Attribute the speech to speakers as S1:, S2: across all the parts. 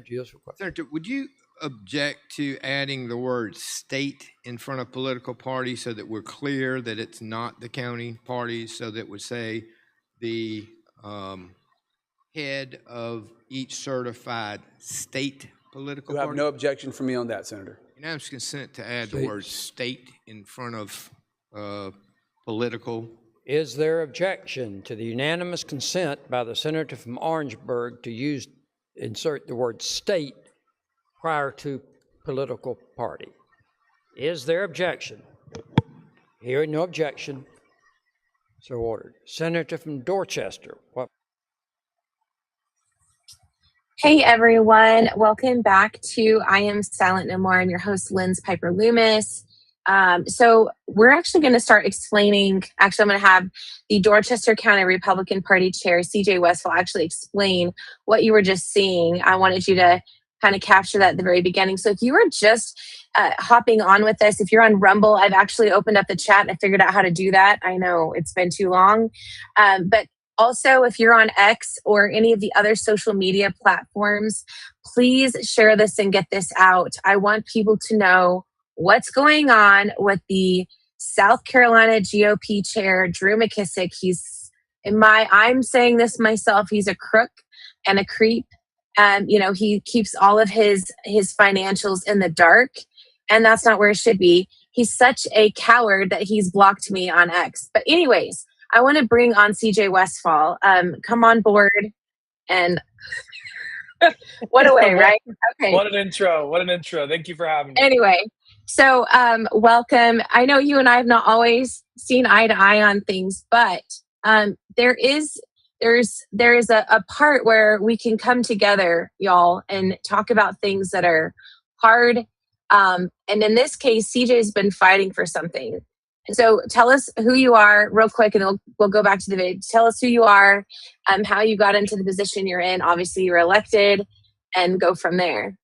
S1: Senator yields request.
S2: Senator, would you object to adding the word state in front of political party so that we're clear that it's not the county parties, so that would say the head of each certified state political
S3: You have
S2: party?
S3: no objection from me on that, Senator.
S2: Unanimous consent to add the word state in front of political.
S1: Is there objection to the unanimous consent by the senator from Orangeburg to insert the word state prior to political party? Is there objection? Hearing no objection, so ordered. Senator from Dorchester, what?
S4: Hey everyone, welcome back to I Am Silent No More. I'm your host, Linz Piper Loomis. So we're actually going to start explaining, I'm going to have the Dorchester County Republican Party Chair, CJ Westfall, actually explain what you were just seeing. I wanted you to kind of capture that at the very beginning. So if you were just hopping on with us, if you're on Rumble, I've actually opened up the chat and I figured out how to do that. I know it's been too long, but also, if you're on X or any of the other social media platforms, please share this and get this out. I want people to know what's going on with the South Carolina GOP chair, Drew McKissick. I'm saying this myself, he's a crook and a creep. He keeps all of his financials in the dark, and that's not where it should be. He's such a coward that he's blocked me on X. But anyways, I want to bring on CJ Westfall. Come on board and what a way, right? Okay.
S5: What an intro. What an intro. Thank you for having me.
S4: Anyway, so welcome. I know you and I have not always seen eye to eye on things, but there is a part where we can come together, y'all, and talk about things that are hard. And in this case, CJ's been fighting for something. So tell us who you are real quick, and we'll go back to the video. Tell us who you are, how you got into the position you're in. Obviously, you were elected, and go from there.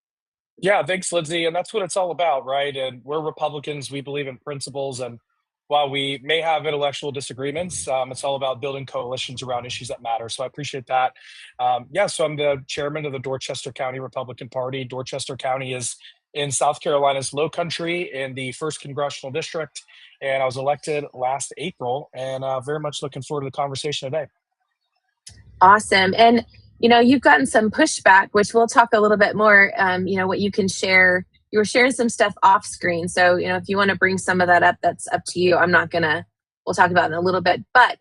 S5: Yeah, thanks, Lindsay. And that's what it's all about, right? And we're Republicans. We believe in principles. And while we may have intellectual disagreements, it's all about building coalitions around issues that matter. So I appreciate that. So I'm the chairman of the Dorchester County Republican Party. Dorchester County is in South Carolina's Low Country in the 1st Congressional District. And I was elected last April, and very much looking forward to the conversation today.
S4: Awesome. And, you've gotten some pushback, which we'll talk a little bit more, what you can share. You were sharing some stuff off screen. So, if you want to bring some of that up, that's up to you. We'll talk about it in a little bit. But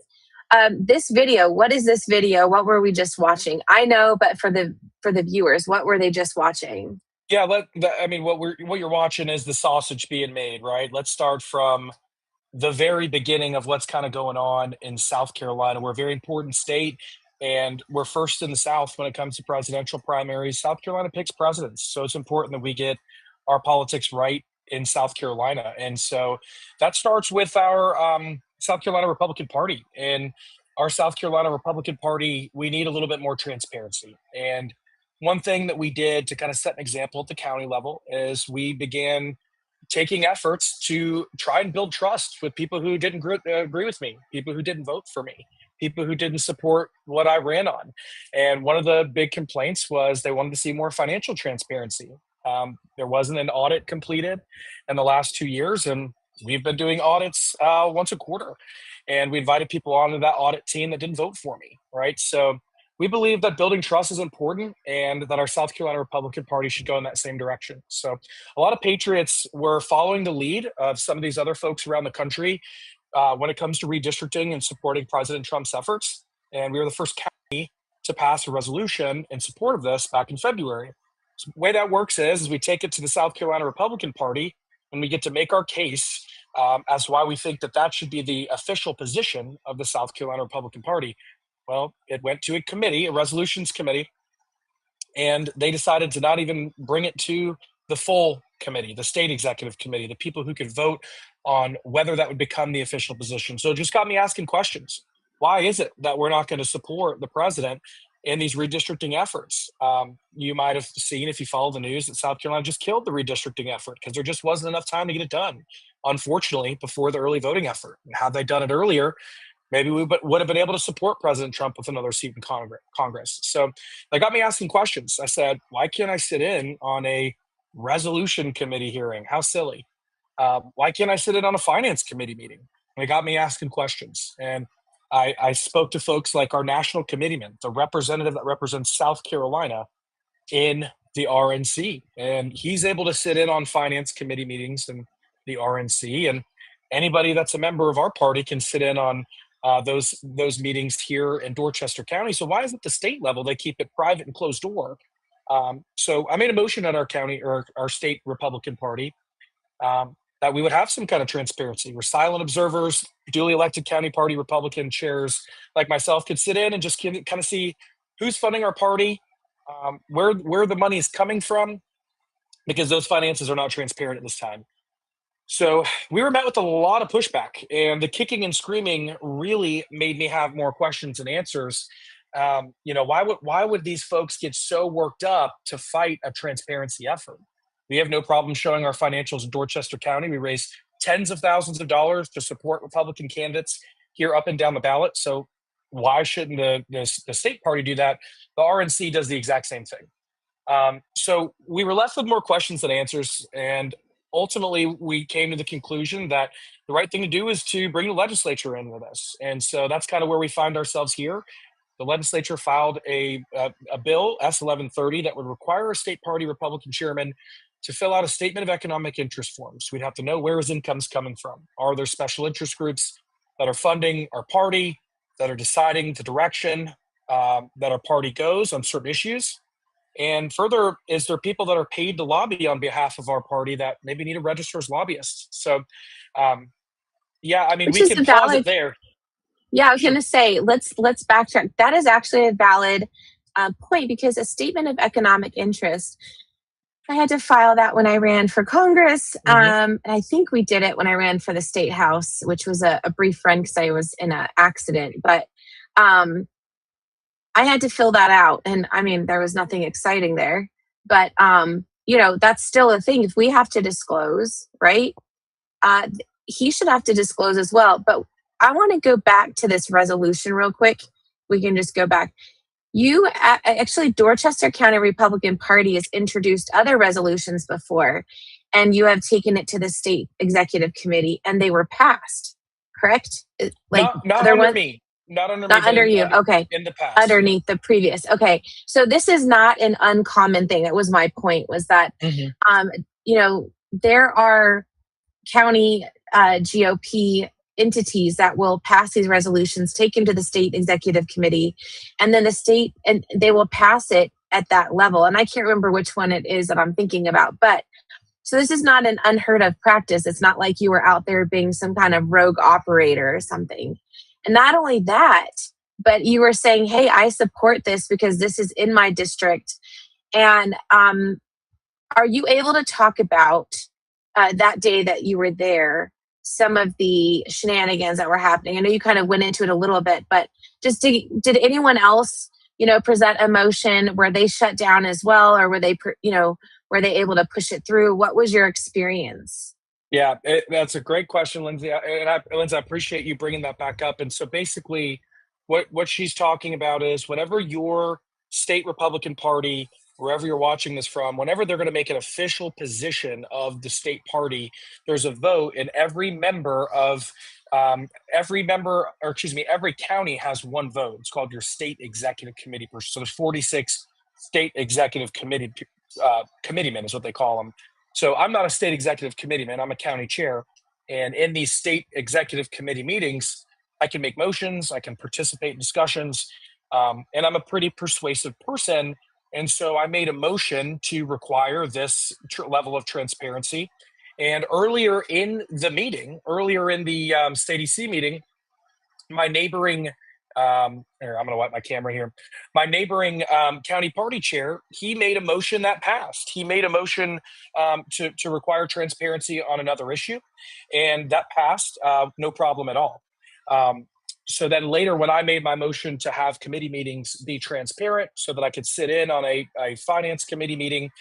S4: this video, what is this video? What were we just watching? I know, but for the viewers, what were they just watching?
S5: Yeah, what you're watching is the sausage being made, right? Let's start from the very beginning of what's kind of going on in South Carolina. We're a very important state, and we're first in the South when it comes to presidential primaries. South Carolina picks presidents, so it's important that we get our politics right in South Carolina. And so that starts with our South Carolina Republican Party. And our South Carolina Republican Party, we need a little bit more transparency. And one thing that we did to kind of set an example at the county level is we began taking efforts to try and build trust with people who didn't agree with me, people who didn't vote for me, people who didn't support what I ran on. And one of the big complaints was they wanted to see more financial transparency. There wasn't an audit completed in the last 2 years, and we've been doing audits once a quarter. And we invited people onto that audit team that didn't vote for me, right? So we believe that building trust is important and that our South Carolina Republican Party should go in that same direction. So a lot of patriots were following the lead of some of these other folks around the country when it comes to redistricting and supporting President Trump's efforts. And we were the first county to pass a resolution in support of this back in February. So the way that works is we take it to the South Carolina Republican Party and we get to make our case as to why we think that should be the official position of the South Carolina Republican Party. Well, it went to a committee, a resolutions committee, and they decided to not even bring it to the full committee, the state executive committee, the people who could vote on whether that would become the official position. So it just got me asking questions. Why is it that we're not going to support the president in these redistricting efforts? You might have seen, if you follow the news, that South Carolina just killed the redistricting effort because there just wasn't enough time to get it done, unfortunately, before the early voting effort. And had they done it earlier, maybe we would have been able to support President Trump with another seat in Congress. So that got me asking questions. I said, why can't I sit in on a resolution committee hearing? How silly. Why can't I sit in on a finance committee meeting? And it got me asking questions. And I spoke to folks like our national committeeman, the representative that represents South Carolina in the RNC. And he's able to sit in on finance committee meetings and the RNC. And anybody that's a member of our party can sit in on those meetings here in Dorchester County. So why is it the state level they keep it private and closed door? So I made a motion at our county or our state Republican Party that we would have some kind of transparency where silent observers, duly elected county party Republican chairs like myself could sit in and just kind of see who's funding our party, where the money is coming from, because those finances are not transparent at this time. So we were met with a lot of pushback, and the kicking and screaming really made me have more questions and answers. Why would these folks get so worked up to fight a transparency effort? We have no problem showing our financials in Dorchester County. We raise tens of thousands of dollars to support Republican candidates here up and down the ballot. So why shouldn't the state party do that? The RNC does the exact same thing. So we were left with more questions than answers, and ultimately we came to the conclusion that the right thing to do is to bring the legislature in with us. And so that's kind of where we find ourselves here. The legislature filed a bill, S1130, that would require a state party Republican chairman to fill out a statement of economic interest form. So we'd have to know where his income's coming from. Are there special interest groups that are funding our party, that are deciding the direction that our party goes on certain issues? And further, is there people that are paid to lobby on behalf of our party that maybe need to register as lobbyists? So,
S4: Which
S5: we
S4: is
S5: can
S4: a
S5: pause
S4: valid,
S5: it there.
S4: yeah, I was going to say, let's backtrack. That is actually a valid point, because a statement of economic interest, I had to file that when I ran for Congress. And I think we did it when I ran for the state house, which was a brief run because I was in an accident. But I had to fill that out. And I mean, there was nothing exciting there. But, that's still a thing. If we have to disclose, right? He should have to disclose as well. But I want to go back to this resolution real quick. We can just go back. You actually, Dorchester County Republican Party has introduced other resolutions before, and you have taken it to the state executive committee, and they were passed. Correct? Like
S5: not under me, not under me,
S4: not under you. Okay,
S5: in the past,
S4: underneath the previous. Okay, so this is not an uncommon thing. That was my point. Was that there are county GOP entities that will pass these resolutions, take them to the state executive committee, and then the state, and they will pass it at that level. And I can't remember which one it is that I'm thinking about, but so this is not an unheard of practice. It's not like you were out there being some kind of rogue operator or something. And not only that, but you were saying, hey, I support this because this is in my district. And are you able to talk about that day that you were there, some of the shenanigans that were happening? I know you kind of went into it a little bit, but just did anyone else, present a motion where they shut down as well, or were they, were they able to push it through? What was your experience?
S5: Yeah, that's a great question, Lindsay. Lindsay, I appreciate you bringing that back up. And so basically, what she's talking about is whenever your state Republican Party, wherever you're watching this from, whenever they're going to make an official position of the state party, there's a vote, and every county has one vote. It's called your state executive committee person. So there's 46 state executive committeemen is what they call them. So I'm not a state executive committeeman. I'm a county chair. And in these state executive committee meetings, I can make motions, I can participate in discussions, and I'm a pretty persuasive person. And so I made a motion to require this level of transparency. And earlier in the state EC meeting, my neighboring I'm going to wipe my camera here. My neighboring county party chair, he made a motion that passed. He made a motion to require transparency on another issue, and that passed, no problem at all. So then later, when I made my motion to have committee meetings be transparent so that I could sit in on a finance committee meeting,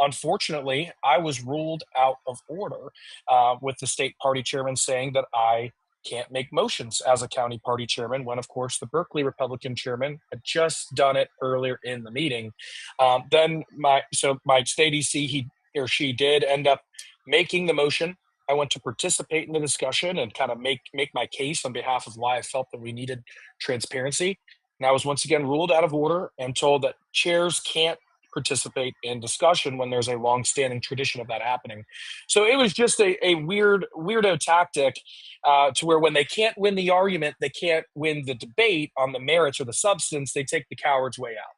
S5: unfortunately, I was ruled out of order with the state party chairman saying that I can't make motions as a county party chairman when, of course, the Berkeley Republican chairman had just done it earlier in the meeting. Then my state EC, he or she did end up making the motion. I went to participate in the discussion and kind of make my case on behalf of why I felt that we needed transparency. And I was once again ruled out of order and told that chairs can't participate in discussion when there's a long-standing tradition of that happening. So it was just a weirdo tactic to where when they can't win the argument, they can't win the debate on the merits or the substance, they take the coward's way out.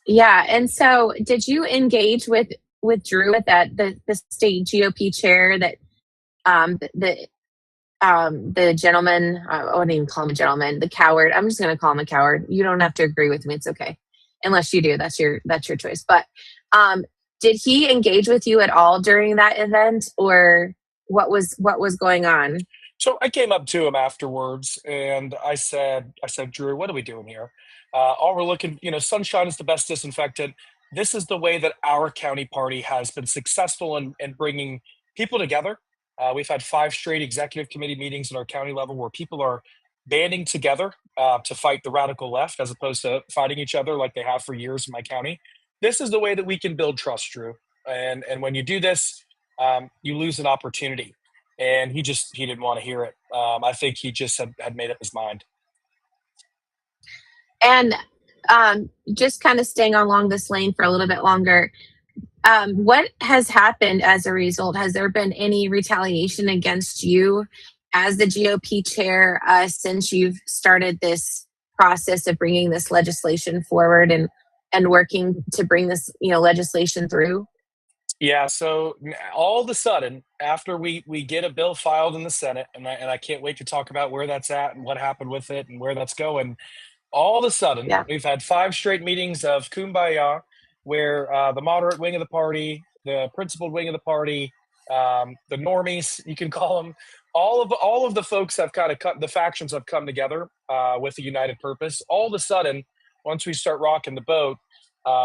S4: Yeah. And so did you engage with Drew with the state GOP chair that the gentleman, I wouldn't even call him a gentleman, the coward. I'm just going to call him a coward. You don't have to agree with me. It's okay. Unless you do, that's your choice. But did he engage with you at all during that event, or what was going on?
S5: So I came up to him afterwards and I said, Drew, what are we doing here? All we're looking, sunshine is the best disinfectant. This is the way that our county party has been successful in bringing people together. We've had 5 straight executive committee meetings at our county level where people are banding together to fight the radical left as opposed to fighting each other like they have for years in my county. This is the way that we can build trust, Drew. And when you do this, you lose an opportunity. And he didn't want to hear it. I think he just had made up his mind.
S4: And just kind of staying along this lane for a little bit longer, what has happened as a result? Has there been any retaliation against you as the GOP chair since you've started this process of bringing this legislation forward and working to bring this legislation through?
S5: Yeah, so all of a sudden, after we get a bill filed in the Senate, and I can't wait to talk about where that's at and what happened with it and where that's going. All of a sudden,
S4: Yeah.
S5: we've had 5 straight meetings of kumbaya, where the moderate wing of the party, the principled wing of the party, the normies, you can call them, all of the folks have kind of the factions have come together with a united purpose. All of a sudden, once we start rocking the boat,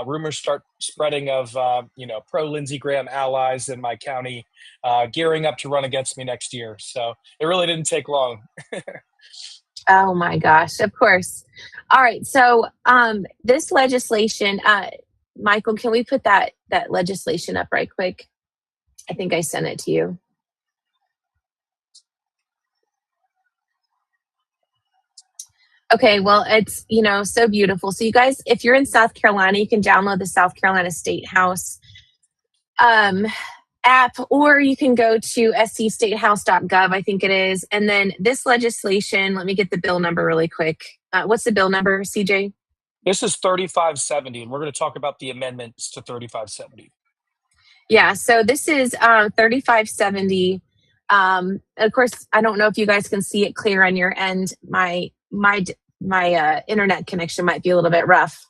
S5: rumors start spreading of pro Lindsey Graham allies in my county gearing up to run against me next year. So it really didn't take long.
S4: Oh my gosh, of course. All right. So this legislation, Michael, can we put that legislation up right quick? I think I sent it to you. Okay, well, it's, so beautiful. So you guys, if you're in South Carolina, you can download the South Carolina State House app, or you can go to scstatehouse.gov, I think it is. And then this legislation, let me get the bill number really quick. What's the bill number, CJ?
S5: This is 3570, and we're going to talk about the amendments to 3570.
S4: Yeah, so this is 3570. Of course, I don't know if you guys can see it clear on your end. My internet connection might be a little bit rough.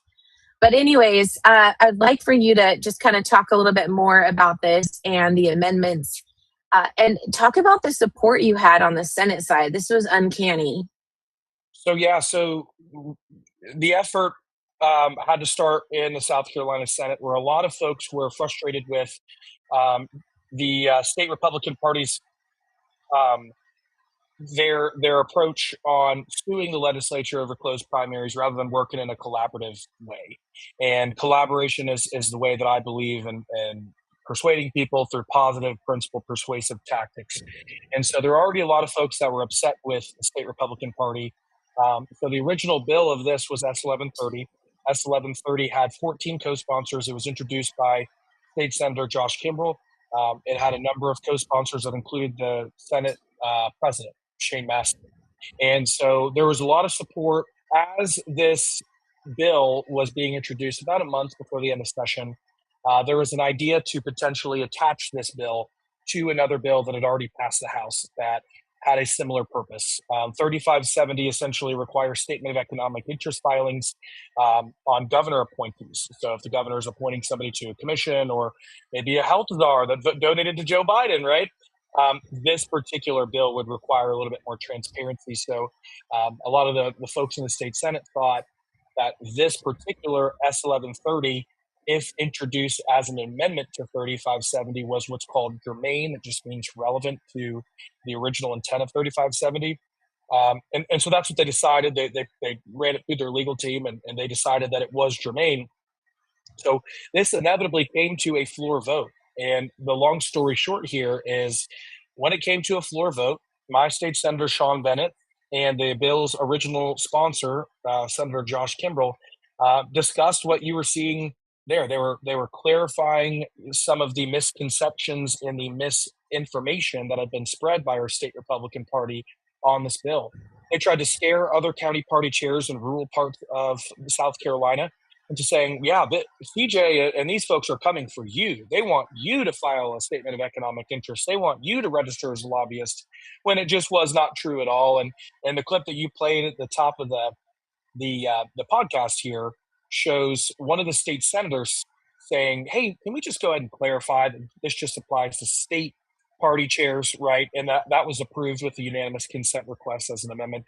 S4: But anyways, I'd like for you to just kind of talk a little bit more about this and the amendments and talk about the support you had on the Senate side. This was uncanny.
S5: So the effort had to start in the South Carolina Senate, where a lot of folks were frustrated with the state Republican party's their approach on suing the legislature over closed primaries rather than working in a collaborative way. And collaboration is the way that I believe in persuading people through positive, principled, persuasive tactics. And so there are already a lot of folks that were upset with the state Republican Party. So the original bill of this was S1130. S1130 had 14 co-sponsors. It was introduced by State Senator Josh Kimbrell. It had a number of co-sponsors that included the Senate president, Shane Massey. And so there was a lot of support as this bill was being introduced about a month before the end of session. There was an idea to potentially attach this bill to another bill that had already passed the House that had a similar purpose. 3570 essentially requires statement of economic interest filings on governor appointees. So if the governor is appointing somebody to a commission, or maybe a health czar that donated to Joe Biden, right? This particular bill would require a little bit more transparency. So a lot of the folks in the state Senate thought that this particular S1130 if introduced as an amendment to 3570, was what's called germane. It just means relevant to the original intent of 3570. And so that's what they decided. They ran it through their legal team, and they decided that it was germane. So this inevitably came to a floor vote. And the long story short here is, when it came to a floor vote, my state senator, Sean Bennett, and the bill's original sponsor, Senator Josh Kimbrell, discussed what you were seeing there. They were clarifying some of the misconceptions and the misinformation that had been spread by our state Republican Party on this bill. They tried to scare other county party chairs in rural parts of South Carolina into saying, yeah, CJ and these folks are coming for you. They want you to file a statement of economic interest. They want you to register as a lobbyist, when it just was not true at all. And the clip that you played at the top of the podcast here shows one of the state senators saying, hey, can we just go ahead and clarify that this just applies to state party chairs, right? And that was approved with the unanimous consent request as an amendment.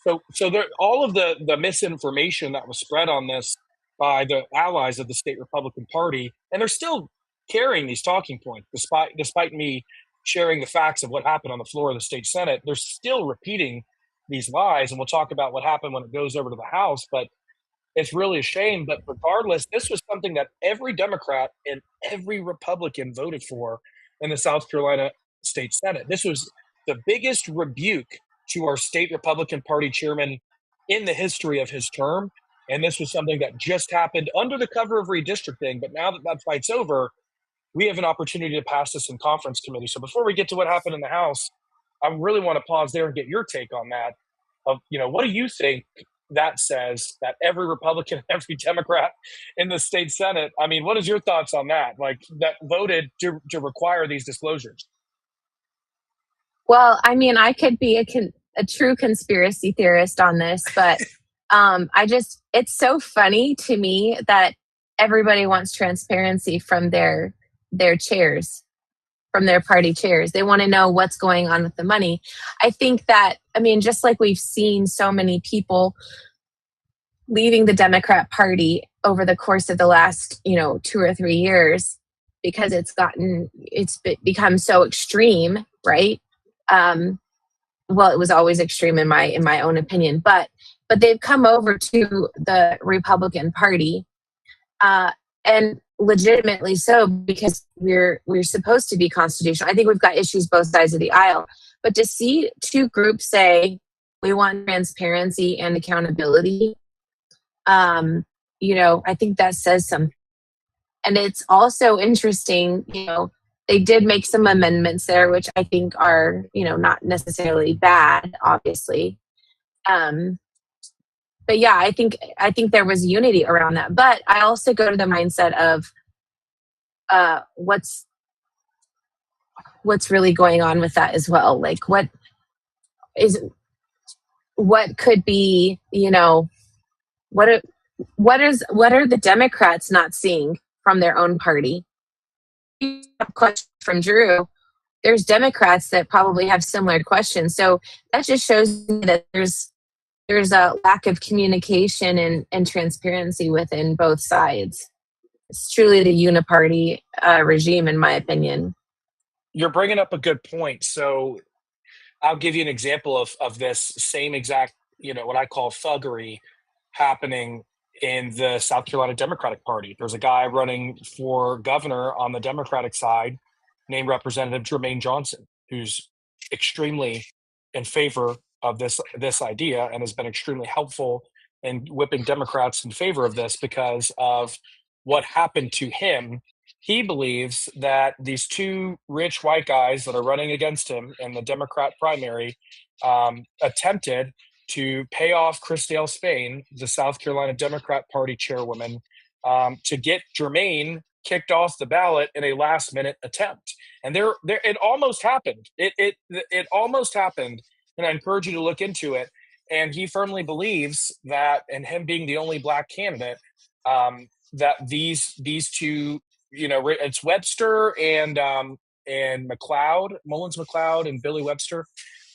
S5: So there, all of the misinformation that was spread on this by the allies of the state Republican Party, and they're still carrying these talking points, despite me sharing the facts of what happened on the floor of the state Senate. They're still repeating these lies, and we'll talk about what happened when it goes over to the House. But it's really a shame. But regardless, this was something that every Democrat and every Republican voted for in the South Carolina State Senate. This was the biggest rebuke to our state Republican Party chairman in the history of his term. And this was something that just happened under the cover of redistricting. But now that that fight's over, we have an opportunity to pass this in conference committee. So before we get to what happened in the House, I really want to pause there and get your take on that. What do you think that says, that every Republican, every Democrat in the state Senate, I mean, what is your thoughts on that? Like, that voted to require these disclosures?
S4: Well, I mean, I could be a true conspiracy theorist on this, but it's so funny to me that everybody wants transparency from their chairs, from their party chairs. They want to know what's going on with the money. I think that, I mean, just like we've seen so many people leaving the Democrat Party over the course of the last, 2 or 3 years, because it's become so extreme, right? Well, it was always extreme in my own opinion, but they've come over to the Republican Party, and legitimately so, because we're supposed to be constitutional. I think we've got issues both sides of the aisle, but to see two groups say we want transparency and accountability, I think that says something. And it's also interesting, they did make some amendments there, which I think are, not necessarily bad, obviously. But yeah, I think there was unity around that. But I also go to the mindset of what's really going on with that as well. Like, what could be, what are the Democrats not seeing from their own party? A question from Drew. There's Democrats that probably have similar questions. So that just shows me that there's a lack of communication and transparency within both sides. It's truly the uniparty regime, in my opinion.
S5: You're bringing up a good point. So I'll give you an example of this same exact, what I call thuggery happening in the South Carolina Democratic Party. There's a guy running for governor on the Democratic side named Representative Jermaine Johnson, who's extremely in favor of this idea and has been extremely helpful in whipping Democrats in favor of this because of what happened to him. He believes that these two rich white guys that are running against him in the Democrat primary attempted to pay off Christelle Spain, the South Carolina Democrat Party chairwoman, to get Jermaine kicked off the ballot in a last-minute attempt. And it almost happened. It almost happened, and I encourage you to look into it. And he firmly believes that, and him being the only black candidate, that these two, it's Webster and McLeod, Mullins McLeod and Billy Webster,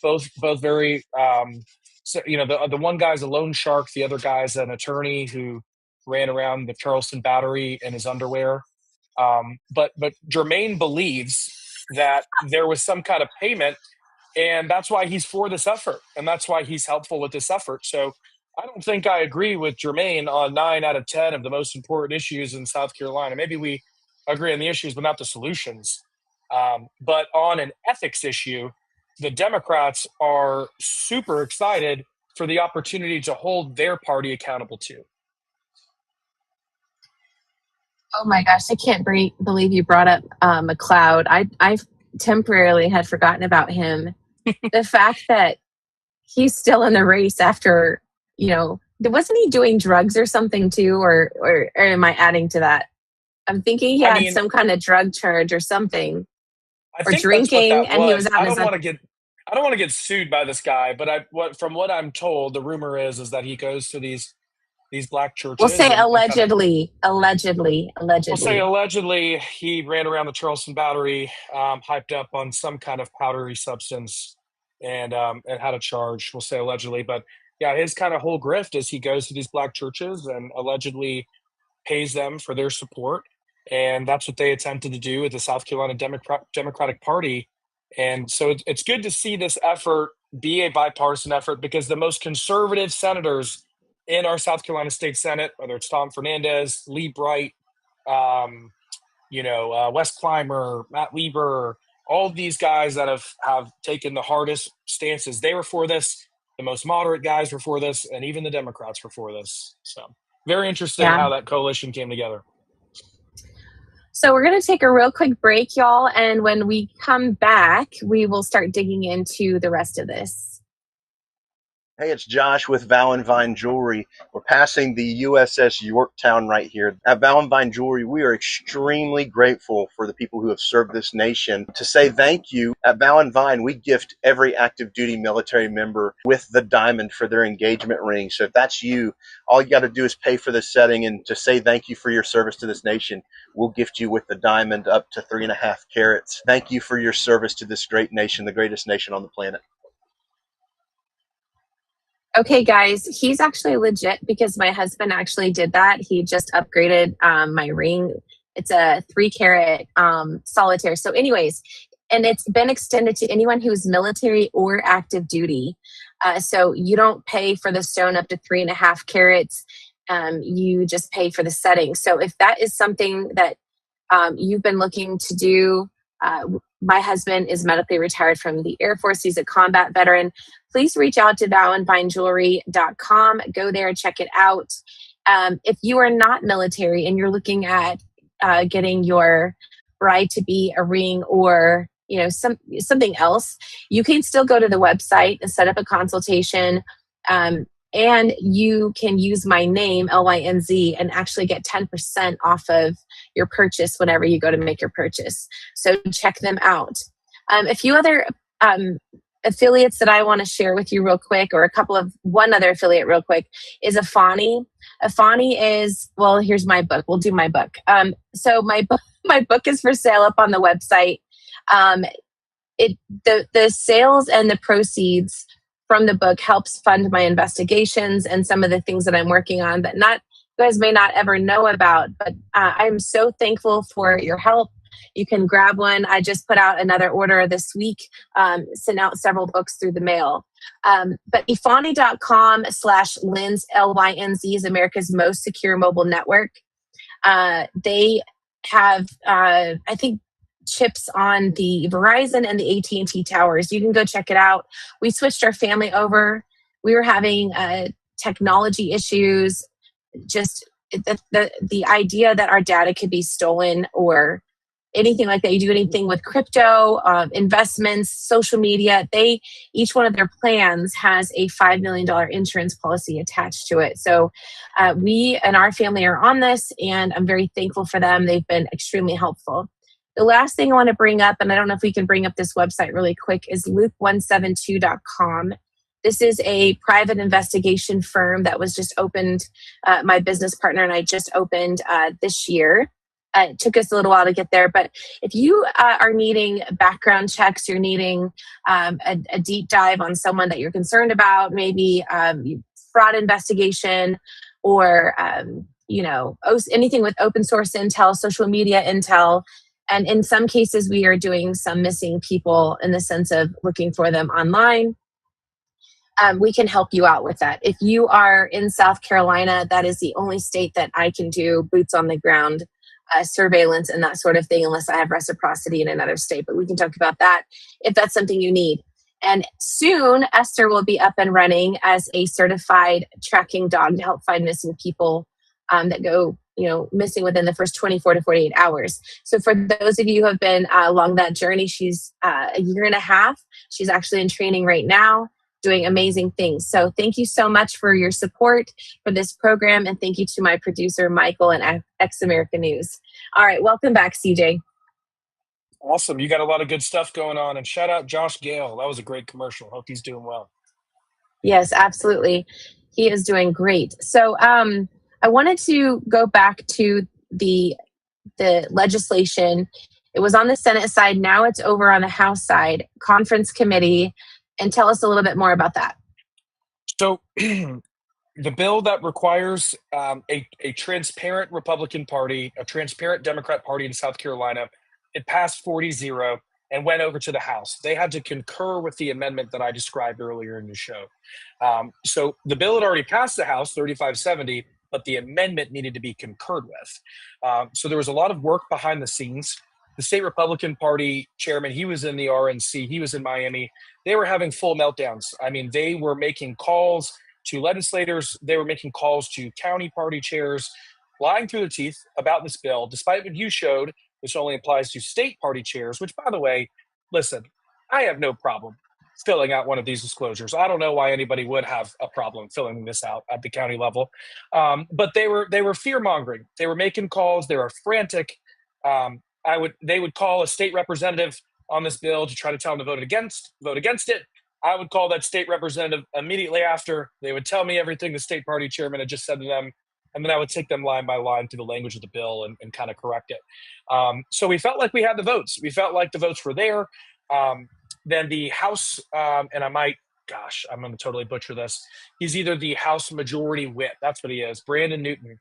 S5: both very. So, the one guy's a loan shark, the other guy's an attorney who ran around the Charleston Battery in his underwear. But Jermaine believes that there was some kind of payment, and that's why he's for this effort, and that's why he's helpful with this effort. So I don't think I agree with Jermaine on 9 out of 10 of the most important issues in South Carolina. Maybe we agree on the issues, but not the solutions. But on an ethics issue, the Democrats are super excited for the opportunity to hold their party accountable too.
S4: Oh my gosh, I can't believe you brought up McLeod. I temporarily had forgotten about him. The fact that he's still in the race after, wasn't he doing drugs or something too, or am I adding to that? I'm thinking he had some kind of drug charge or something,
S5: or
S4: think drinking,
S5: that's what that
S4: and he was out.
S5: I don't want to get sued by this guy, but from what I'm told, the rumor is that he goes to these black churches.
S4: We'll say allegedly.
S5: We'll say allegedly he ran around the Charleston Battery, hyped up on some kind of powdery substance, and had a charge. We'll say allegedly, but yeah, his kind of whole grift is he goes to these black churches and allegedly pays them for their support, and that's what they attempted to do with the South Carolina Democratic Party. And so it's good to see this effort be a bipartisan effort, because the most conservative senators in our South Carolina State Senate, whether it's Tom Fernandez, Lee Bright, Wes Clymer, Matt Lieber, all of these guys that have taken the hardest stances, they were for this. The most moderate guys were for this, and even the Democrats were for this. So very interesting how that coalition came together.
S4: So we're going to take a real quick break, y'all. And when we come back, we will start digging into the rest of this.
S3: Hey, it's Josh with Val & Vine Jewelry. We're passing the USS Yorktown right here. At Val & Vine Jewelry, we are extremely grateful for the people who have served this nation. To say thank you, at Val & Vine, we gift every active duty military member with the diamond for their engagement ring. So if that's you, all you got to do is pay for the setting, and to say thank you for your service to this nation, we'll gift you with the diamond up to 3.5 carats. Thank you for your service to this great nation, the greatest nation on the planet.
S4: Okay, guys, he's actually legit, because my husband actually did that. He just upgraded my ring. It's a 3-carat solitaire. So anyways, and it's been extended to anyone who's military or active duty. So you don't pay for the stone up to 3.5 carats. You just pay for the setting. So if that is something that you've been looking to do, my husband is medically retired from the Air Force. He's a combat veteran. Please reach out to valandvinejewelry.com. Go there, check it out. If you are not military and you're looking at getting your bride to be a ring or something else, you can still go to the website and set up a consultation. And you can use my name, LYNZ, and actually get 10% off of your purchase whenever you go to make your purchase. So check them out. A few other affiliates that I want to share with you real quick, or one other affiliate real quick, is Afani. Afani is, well, here's my book. We'll do my book. So my book is for sale up on the website. The sales and the proceeds from the book helps fund my investigations and some of the things that I'm working on that you guys may not ever know about. But I'm so thankful for your help. You can grab one. I just put out another order this week, sent out several books through the mail. But ifani.com/Lynz, LYNZ, is America's most secure mobile network. They have, I think, chips on the Verizon and the AT&T towers. You can go check it out. We switched our family over. We were having technology issues. Just the idea that our data could be stolen or anything like that. You do anything with crypto, investments, social media, each one of their plans has a $5 million insurance policy attached to it. So we and our family are on this, and I'm very thankful for them. They've been extremely helpful. The last thing I want to bring up, and I don't know if we can bring up this website really quick, is loop172.com. This is a private investigation firm that was just opened. My business partner and I just opened this year. It took us a little while to get there, but if you are needing background checks, you're needing a deep dive on someone that you're concerned about, maybe fraud investigation, or anything with open source intel, social media intel. And in some cases, we are doing some missing people in the sense of looking for them online. We can help you out with that. If you are in South Carolina, that is the only state that I can do boots on the ground surveillance and that sort of thing, unless I have reciprocity in another state. But we can talk about that if that's something you need. And soon, Esther will be up and running as a certified tracking dog to help find missing people that go, missing within the first 24 to 48 hours. So for those of you who have been along that journey, she's a year and a half. She's actually in training right now, doing amazing things. So thank you so much for your support for this program. And thank you to my producer, Michael, and Ex America News. All right, welcome back, CJ.
S5: Awesome. You got a lot of good stuff going on. And shout out Josh Gale. That was a great commercial. Hope he's doing well.
S4: Yes, absolutely. He is doing great. So I wanted to go back to the legislation. It was on the Senate side. Now it's over on the House side, conference committee. And tell us a little bit more about that.
S5: So the bill that requires a transparent Republican Party, a transparent Democrat Party in South Carolina, it passed 40-0 and went over to the House. They had to concur with the amendment that I described earlier in the show. So the bill had already passed the House, 3570, but the amendment needed to be concurred with. So there was a lot of work behind the scenes. The state Republican Party chairman, he was in the RNC, he was in Miami. They were having full meltdowns. I mean, they were making calls to legislators. They were making calls to county party chairs, lying through their teeth about this bill, despite what you showed, which only applies to state party chairs, which, by the way, listen, I have no problem filling out one of these disclosures. I don't know why anybody would have a problem filling this out at the county level. But they were fear-mongering. They were making calls. They were frantic. They would call a state representative on this bill to try to tell them to vote against it. I would call that state representative immediately after. They would tell me everything the state party chairman had just said to them, and then I would take them line by line through the language of the bill and kind of correct it. So we felt like we had the votes. We felt like the votes were there. Then the House, and I'm going to totally butcher this. He's either the House Majority Whip, that's what he is, Brandon Newton,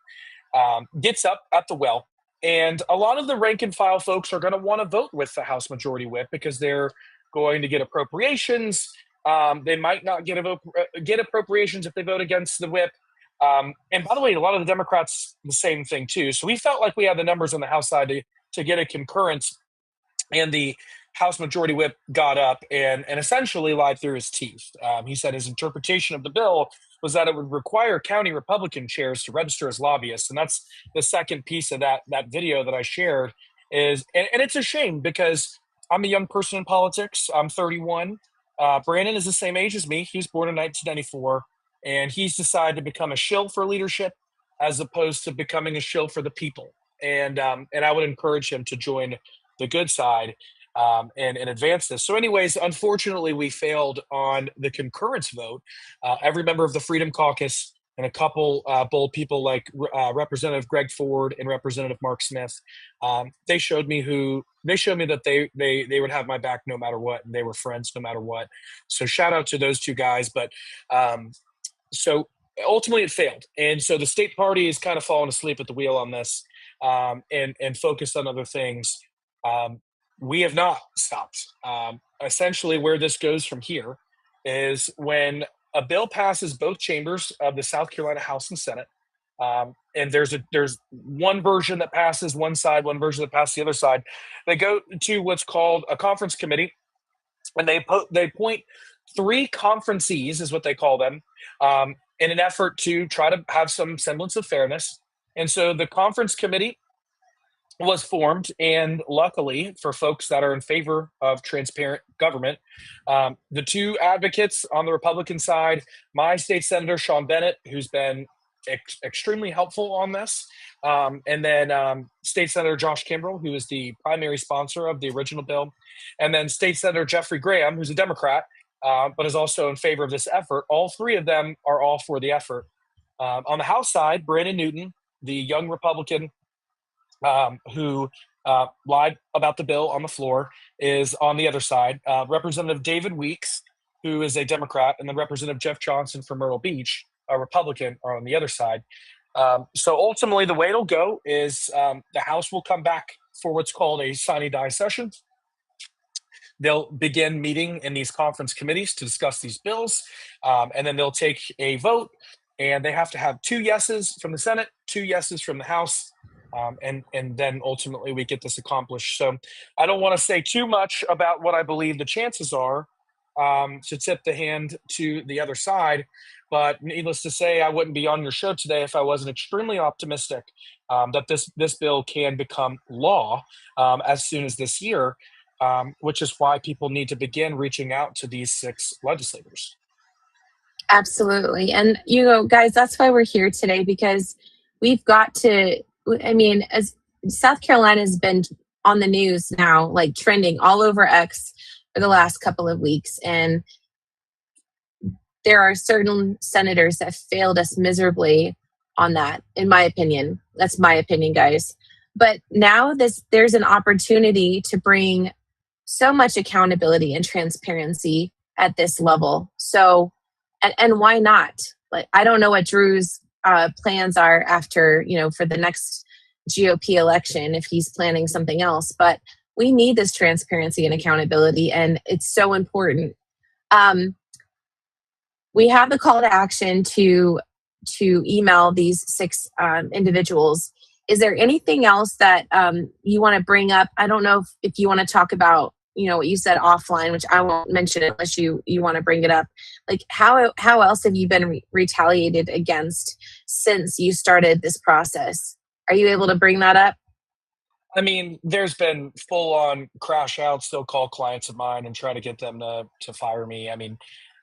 S5: gets up at the well. And a lot of the rank and file folks are going to want to vote with the House Majority Whip because they're going to get appropriations. They might not get appropriations if they vote against the whip. And by the way, a lot of the Democrats, the same thing too. So we felt like we had the numbers on the House side to get a concurrence, and the House Majority Whip got up and essentially lied through his teeth. He said his interpretation of the bill was that it would require county Republican chairs to register as lobbyists. And that's the second piece of that video that I shared is, and it's a shame because I'm a young person in politics. I'm 31. Brandon is the same age as me. He was born in 1994. And he's decided to become a shill for leadership as opposed to becoming a shill for the people. And I would encourage him to join the good side and advance this. So anyways, unfortunately, we failed on the concurrence vote. Every member of the Freedom Caucus and a couple bold people like Representative Greg Ford and Representative Mark Smith, they showed me that they would have my back no matter what, and they were friends no matter what. So shout out to those two guys. But so ultimately it failed. And so the state party is kind of falling asleep at the wheel on this and focused on other things. We have not stopped. Essentially where this goes from here is when a bill passes both chambers of the South Carolina House and Senate, and there's one version that passes one side, one version that passes the other side, they go to what's called a conference committee, and they appoint 3 conferencees, is what they call them, in an effort to try to have some semblance of fairness. And so the conference committee was formed, and luckily for folks that are in favor of transparent government, the 2 advocates on the Republican side, my state senator, Sean Bennett, who's been extremely helpful on this, and then State Senator Josh Kimbrell, who is the primary sponsor of the original bill, and then State Senator Jeffrey Graham, who's a Democrat, but is also in favor of this effort. All 3 of them are all for the effort. On the House side, Brandon Newton, the young Republican who lied about the bill on the floor, is on the other side. Representative David Weeks, who is a Democrat, and then Representative Jeff Johnson from Myrtle Beach, a Republican, are on the other side. So ultimately, the way it'll go is the House will come back for what's called a sine die session. They'll begin meeting in these conference committees to discuss these bills, and then they'll take a vote, and they have to have 2 yeses from the Senate, 2 yeses from the House, and then ultimately we get this accomplished. So I don't want to say too much about what I believe the chances are to tip the hand to the other side, but needless to say, I wouldn't be on your show today if I wasn't extremely optimistic that this bill can become law as soon as this year. Which is why people need to begin reaching out to these 6 legislators.
S4: Absolutely. And, guys, that's why we're here today, because we've got to, as South Carolina has been on the news now, like trending all over X for the last couple of weeks. And there are certain senators that failed us miserably on that, in my opinion. That's my opinion, guys. But now there's an opportunity to bring so much accountability and transparency at this level. So, and why not? Like, I don't know what Drew's plans are after, for the next GOP election, if he's planning something else, but we need this transparency and accountability, and it's so important. We have the call to action to email these 6 individuals. Is there anything else that you want to bring up? I don't know if you want to talk about, what you said offline, which I won't mention unless you want to bring it up. Like, how else have you been retaliated against since you started this process? Are you able to bring that up?
S5: I mean, there's been full-on crash outs. They'll call clients of mine and try to get them to fire me. I mean,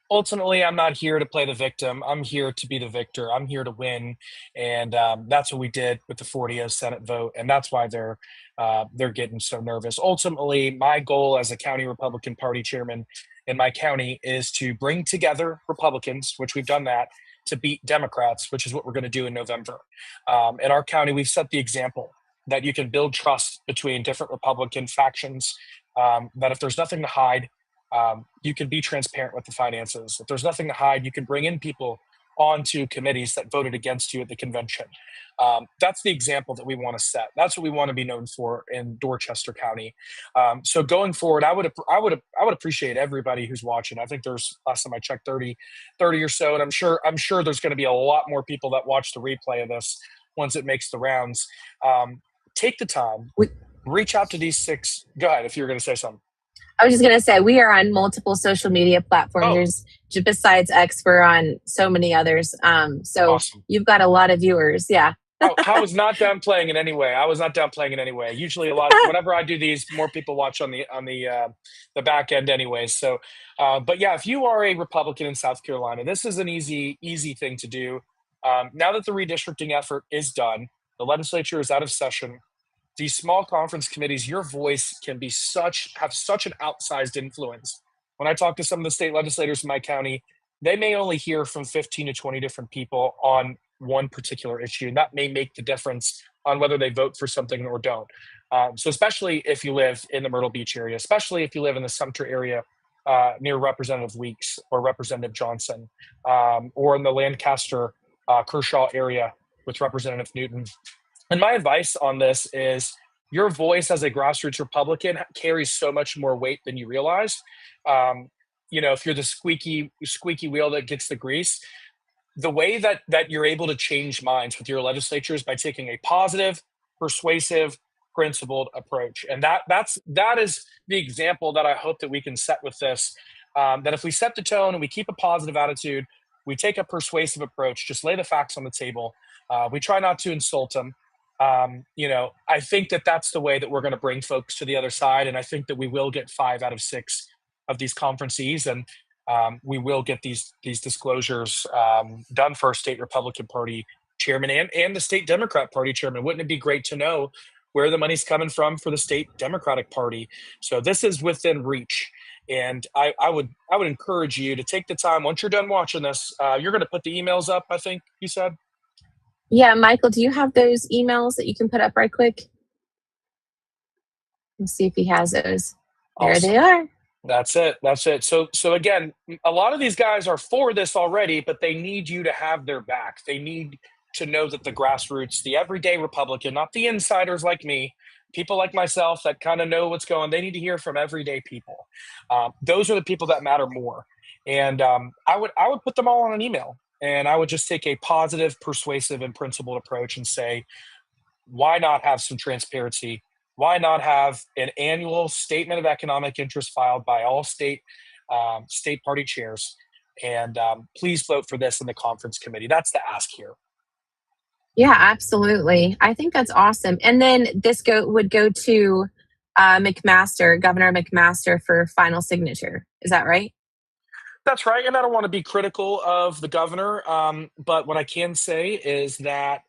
S5: ultimately, I'm not here to play the victim. I'm here to be the victor. I'm here to win, and that's what we did with the 40 Senate vote, and that's why they're getting so nervous. Ultimately, my goal as a county Republican Party chairman in my county is to bring together Republicans, which we've done that, to beat Democrats, which is what we're going to do in November. In our county, we've set the example that you can build trust between different Republican factions, that if there's nothing to hide, you can be transparent with the finances. If there's nothing to hide, you can bring in people onto committees that voted against you at the convention. That's the example that we want to set. That's what we want to be known for in Dorchester County. So going forward, I would appreciate everybody who's watching. I think there's, last time I checked, 30 or so, and I'm sure there's going to be a lot more people that watch the replay of this once it makes the rounds. Take the time, reach out to these 6. Go ahead if you're going to say something.
S4: I was just going to say, we are on multiple social media platforms. Besides X, we're on so many others. So awesome. You've got a lot of viewers. Yeah.
S5: I was not downplaying in any way. Usually whenever I do these, more people watch on the back end anyway. So, but yeah, if you are a Republican in South Carolina, this is an easy thing to do. Now that the redistricting effort is done, the legislature is out of session. These small conference committees, your voice can have such an outsized influence. When I talk to some of the state legislators in my county, they may only hear from 15 to 20 different people on one particular issue, and that may make the difference on whether they vote for something or don't. So especially if you live in the Myrtle Beach area, especially if you live in the Sumter area near Representative Weeks or Representative Johnson, or in the Lancaster, Kershaw area with Representative Newton. And my advice on this is your voice as a grassroots Republican carries so much more weight than you realize. If you're the squeaky wheel that gets the grease, the way that you're able to change minds with your legislature is by taking a positive, persuasive, principled approach. And that is the example that I hope that we can set with this, that if we set the tone and we keep a positive attitude, we take a persuasive approach, just lay the facts on the table. We try not to insult them. I think that that's the way that we're going to bring folks to the other side. And I think that we will get 5 out of 6 of these conferences, and we will get these disclosures done for our state Republican Party chairman and the state Democrat Party chairman. Wouldn't it be great to know where the money's coming from for the state Democratic Party? So this is within reach. And I would encourage you to take the time, once you're done watching this, you're going to put the emails up, I think you said.
S4: Yeah, Michael, do you have those emails that you can put up right quick? Let's see if he has those. There awesome. They are.
S5: That's it. So again, a lot of these guys are for this already, but they need you to have their back. They need to know that the grassroots, the everyday Republican, not the insiders like me, people like myself that kind of know what's going, they need to hear from everyday people. Those are the people that matter more. And I would put them all on an email, and I would just take a positive, persuasive, and principled approach and say, why not have some transparency? Why not have an annual statement of economic interest filed by all state party chairs? And please vote for this in the conference committee. That's the ask here.
S4: Yeah, absolutely. I think that's awesome. And then this would go to Governor McMaster for final signature. Is that right?
S5: That's right. And I don't want to be critical of the governor, but what I can say is that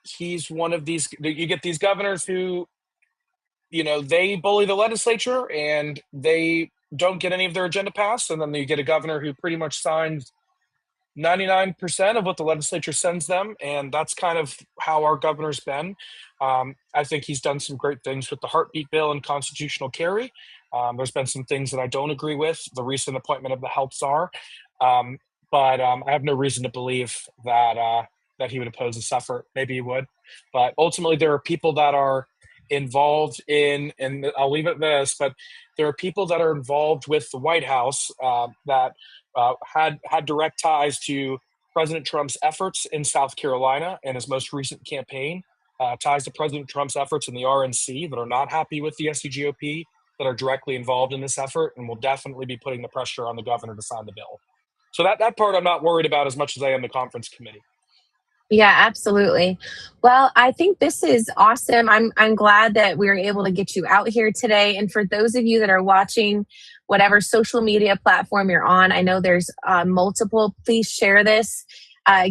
S5: he's one of these, you get these governors who, they bully the legislature and they don't get any of their agenda passed. And then you get a governor who pretty much signs 99% of what the legislature sends them. And that's kind of how our governor's been. I think he's done some great things with the heartbeat bill and constitutional carry. There's been some things that I don't agree with, the recent appointment of the health czar. But I have no reason to believe that he would oppose this effort. Maybe he would. But ultimately, there are people that are involved in, and I'll leave it at this, but there are people that are involved with the White House that had direct ties to President Trump's efforts in South Carolina and his most recent campaign, ties to President Trump's efforts in the RNC that are not happy with the SCGOP, that are directly involved in this effort, and will definitely be putting the pressure on the governor to sign the bill. So that part I'm not worried about as much as I am the conference committee.
S4: Yeah, absolutely. Well, I think this is awesome. I'm glad that we were able to get you out here today. And for those of you that are watching, whatever social media platform you're on, I know there's multiple. Please share this,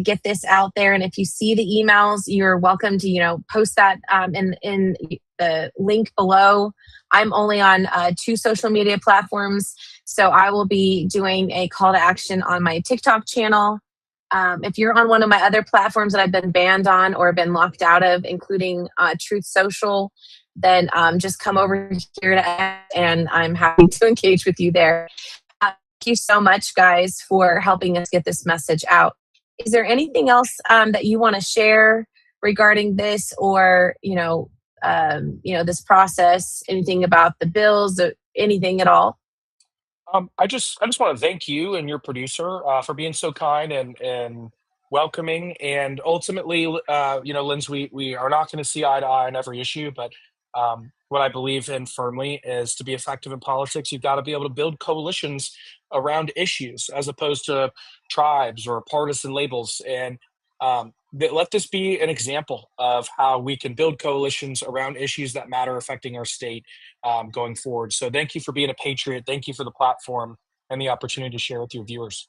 S4: get this out there. And if you see the emails, you're welcome to post that in the link below. I'm only on 2 social media platforms, so I will be doing a call to action on my TikTok channel. If you're on one of my other platforms that I've been banned on or been locked out of, including Truth Social, then just come over here and I'm happy to engage with you there. Thank you so much, guys, for helping us get this message out. Is there anything else that you want to share regarding this, or this process? Anything about the bills, or anything at all?
S5: I just want to thank you and your producer for being so kind and welcoming. And ultimately, Linz, we are not going to see eye to eye on every issue, but what I believe in firmly is, to be effective in politics, you've got to be able to build coalitions around issues as opposed to tribes or partisan labels. And let this be an example of how we can build coalitions around issues that matter affecting our state going forward. So thank you for being a patriot. Thank you for the platform and the opportunity to share with your viewers.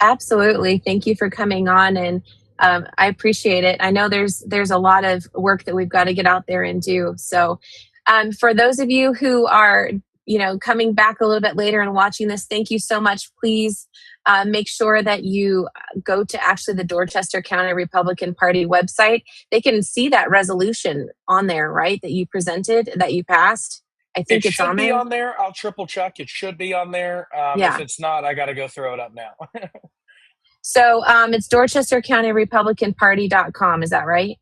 S4: Absolutely. Thank you for coming on, and I appreciate it. I know there's a lot of work that we've got to get out there and do. So for those of you who are coming back a little bit later and watching this, thank you so much. Please make sure that you go to actually the Dorchester County Republican Party website. They can see that resolution on there, right? That you presented, that you passed. I think it's on there.
S5: It should be on there. I'll triple check. It should be on there. If it's not, I got to go throw it up now.
S4: So it's DorchesterCountyRepublicanParty.com. Is that right?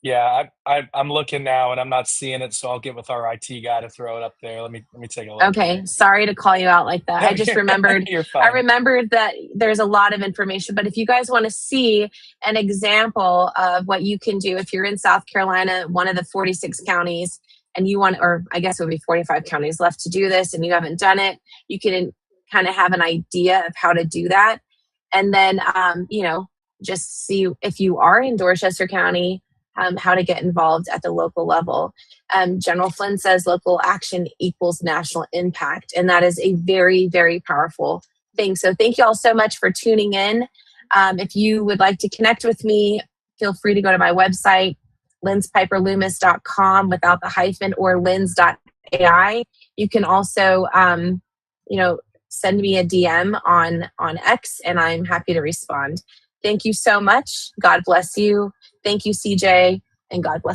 S5: Yeah, I'm looking now and I'm not seeing it, so I'll get with our IT guy to throw it up there. Let me take a look.
S4: Okay, sorry to call you out like that. I just remembered.
S5: You're fine.
S4: I remembered that there's a lot of information, but if you guys want to see an example of what you can do if you're in South Carolina, one of the 46 counties, and you want, or I guess it would be 45 counties left to do this, and you haven't done it, you can kind of have an idea of how to do that, and then just see if you are in Dorchester County. How to get involved at the local level. General Flynn says local action equals national impact, and that is a very, very powerful thing. So thank you all so much for tuning in. If you would like to connect with me, feel free to go to my website, linzpiperloomis.com without the hyphen, or linz.ai. You can also, send me a DM on X, and I'm happy to respond. Thank you so much. God bless you. Thank you, CJ, and God bless.